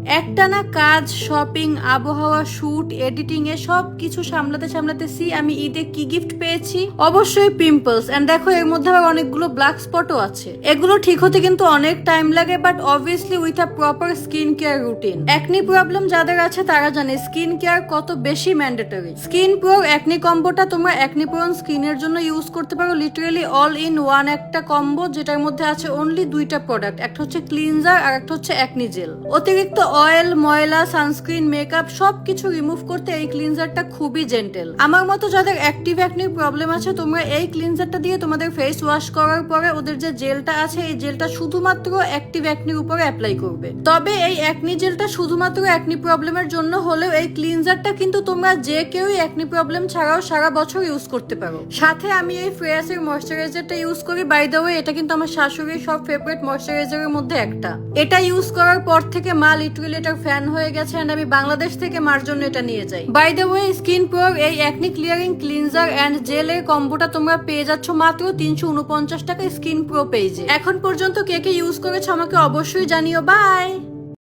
একটানা কাজ, শপিং, আবহাওয়া, শুট, এডিটিং এ সব কিছু সামলাতে সামলাতে আমি ঈদে কি গিফট পেয়েছি? অবশ্যই পিম্পলস। এন্ড দেখো এর মধ্যে আবার অনেকগুলো ব্ল্যাক স্পটও আছে। এগুলো ঠিক হতে কিন্তু অনেক টাইম লাগে, but obviously with a proper skin care routine. Acne problem যাদের আছে তারা জানে স্কিন কেয়ার কত বেশি ম্যান্ডেটরি। স্কিন প্রো একনি কম্বোটা তোমরা একনি প্রোন স্কিনের জন্য ইউজ করতে পারো। লিটারালি অল ইন ওয়ান একটা কম্বো, যেটার মধ্যে আছে অনলি দুইটা প্রোডাক্ট, একটা হচ্ছে ক্লিনজার আর একটা হচ্ছে একনি জেল। অতিরিক্ত অয়েল, ময়লা, সানস্ক্রিন, মেকআপ সবকিছু রিমুভ করতে এই ক্লিনজারটা খুবই জেন্টেল। আমার মতো যাদের অ্যাক্টিভ একনির প্রবলেম আছে, তোমরা এই ক্লিনজারটা দিয়ে তোমাদের ফেস ওয়াশ করার পরে ওদের যে জেলটা আছে এই জেলটা শুধুমাত্র অ্যাক্টিভ একনির উপরে অ্যাপ্লাই করবে। তবে এই একনি জেলটা শুধুমাত্র একনি প্রবলেমের জন্য হলেও এই ক্লিনজারটা কিন্তু তোমরা যে কেউই একনি প্রবলেম ছাড়াও সারা বছর ইউজ করতে পারো। সাথে আমি এই ফ্রেয়াসের ময়শ্চারাইজারটা ইউজ করি। বাই দ্য ওয়ে এটা কিন্তু আমার শাশুড়ির সব ফেভারিট ময়শ্চারাইজারের মধ্যে একটা। এটা ইউজ করার পর থেকে মা লিটারালি এটার ফ্যান হয়ে গেছে, এন্ড আমি বাংলাদেশ থেকে মার জন্য এটা নিয়ে যাই। বাই দ্য ওয়ে স্কিন প্রোর এই acne clearing cleanser and gel এর কম্বোটা তোমরা পেয়ে যাচ্ছ মাত্র 349 টাকা স্কিন প্রো পেজে। এখন পর্যন্ত কে কে ইউজ করেছো আমাকে অবশ্যই জানিও। বাই।